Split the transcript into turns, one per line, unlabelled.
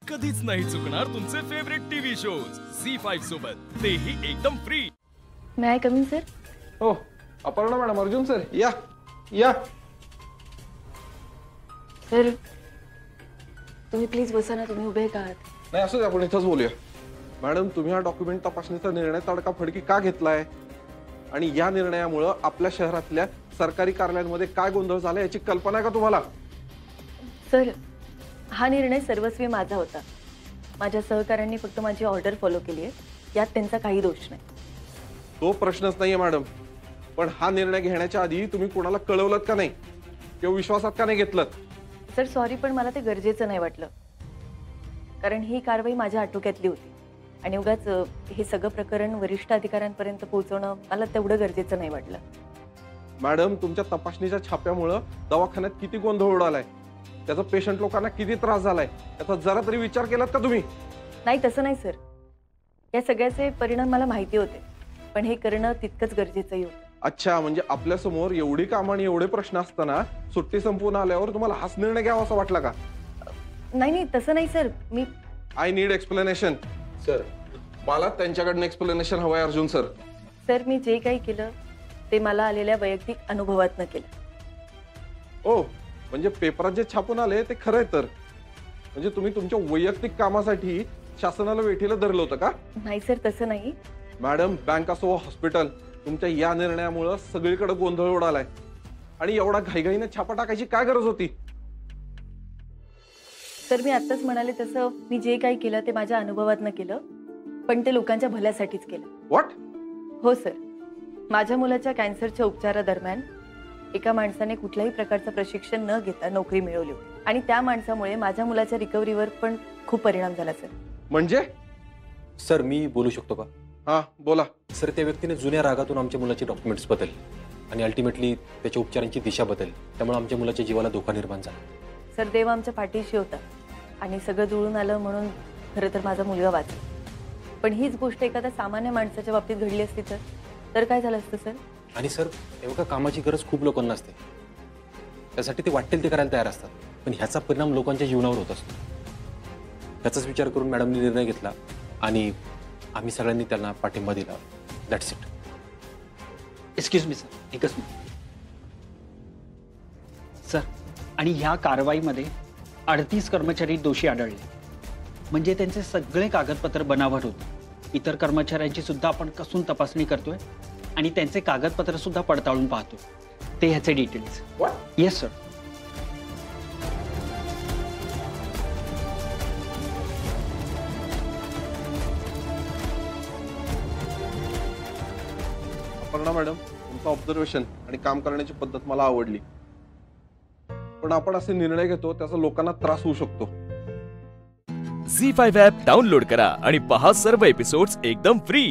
कधीच नाही चुकणार तुमचे फेवरेट टीव्ही शोज झी5 सोबत, तेही एकदम free.
May I come in sir?
हो, अपर्णा मॅडम, अर्जुन सर, या या।
सर तुम्ही प्लीज बसा ना, तुम्ही उभे का आहात?
नाही, असू दे, आपण इथंच बोलूया। मॅडम, तुम्ही हा डॉक्युमेंट तपासणीचा निर्णय तडकाफडकी का घेतलाय आणि या निर्णयामुळे आपल्या शहरातल्या सरकारी कार्यालयांमध्ये काय गोंधळ झाला याची कल्पना आहे का तुम्हाला?
सर हा निर्णय सर्वस्वी माझा होता। माझ्या सहकाऱ्यांनी फक्त माझी ऑर्डर फॉलो केली आहे, यात त्यांचा काही दोष नाही।
तो प्रश्नच नाहीये मॅडम, पण हा निर्णय घेण्याच्या आधी तुम्ही कोणाला कळवलत का नाही किंवा विश्वासात का नाही घेतलं?
सर सॉरी, पण मला ते गरजेचं नाही वाटलं, कारण ही कारवाई माझ्या आटोक्यातली होती आणि उगाच हे सगळं प्रकरण वरिष्ठ अधिकाऱ्यांपर्यंत पोहोचवणं मला तेवढं गरजेचं नाही वाटलं।
मॅडम, तुमच्या तपासणीच्या छाप्यामुळे दवाखान्यात किती गोंधळ उडालाय, त्याचा पेशंट लोकांना किती त्रास झालाय, याचा जरा तरी विचार केलात का तुम्ही?
नाही, तसं नाही सर, या सगळ्याचे परिणाम मला माहिती होते, पण हे करणं तितकंच गरजेचंही होतं।
अच्छा, म्हणजे आपल्या समोर एवढी कामं आणि एवढे प्रश्न असताना सुट्टी संपून आल्यावर तुम्हाला हाच निर्णय घ्यावा असं वाटला का?
नाही, तसं नाही sir, me
I need explanation sir. मला त्यांच्याकडनं एक्सप्लेनेशन हवंय अर्जुन सर।
सर मी जे काही केलं ते मला आलेल्या वैयक्तिक अनुभवातनं केलं।
ओ, म्हणजे पेपरात जे छापून आले ते खरंय तर? म्हणजे तुम्ही तुमच्या वैयक्तिक कामासाठी शासनाला वेठीला धरलं होतं का?
नाही सर, तसं नाही।
मॅडम, बँक असो हॉस्पिटल, तुमच्या या निर्णयामुळे सगळीकडे गोंधळ उडालाय आणि एवढा घाईघाईने छापा टाकायची काय गरज होती?
सर मी आत्ताच म्हणाले तसं मी जे काही केलं ते माझ्या अनुभवातनं केलं, पण ते लोकांच्या भल्यासाठीच केलं।
व्हॉट?
हो सर, माझ्या मुलाच्या कॅन्सरच्या उपचारादरम्यान एका माणसाने कुठल्याही प्रकारचं प्रशिक्षण न घेता नोकरी मिळवली होती आणि त्या माणसामुळे माझ्या मुलाच्या रिकव्हरीवर पण खूप परिणाम झाला सर।
म्हणजे?
सर मी बोलू शकतो का?
हा बोला
सर, त्या व्यक्तीने जुन्या रागातून आमच्या मुलाचे डॉक्युमेंट्स बदलले आणि अल्टिमेटली त्याच्या उपचारांची दिशा बदलली, त्यामुळे आमच्या मुलाच्या जीवाला धोका निर्माण झाला।
सर देव आमच्या पाठीशी होता आणि सगळं जुळून आलं म्हणून खरं तर माझा मुलगा वाचला, पण हीच गोष्ट एखाद्या सामान्य माणसाच्या बाबतीत घडली असती तर काय झालं असतं सर?
आणि सर, एवढ्या कामाची गरज खूप लोकांना असते, त्यासाठी ते वाटेल ते करायला तयार असतात, पण ह्याचा परिणाम लोकांच्या जीवनावर होत असतो। त्याचाच विचार करून मॅडमने निर्णय घेतला आणि आम्ही सगळ्यांनी त्यांना पाठिंबा दिला। That's it.
Excuse me sir, एकच मिनिट सर। आणि ह्या कारवाईमध्ये 38 कर्मचारी दोषी आढळले, म्हणजे त्यांचे सगळे कागदपत्र बनावट होते। इतर कर्मचाऱ्यांची सुद्धा आपण कसून तपासणी करतोय आणि त्यांचे कागदपत्र सुद्धा पडताळून पाहतो, ते ह्याचे details. Yes sir.
Aparna madam, तुमचं ऑब्झर्वेशन आणि काम करण्याची पद्धत मला आवडली, पण आपण असे निर्णय घेतो त्याचा लोकांना त्रास होऊ शकतो।
झी5 ॲप डाउनलोड करा आणि पहा सर्व एपिसोड्स एकदम फ्री।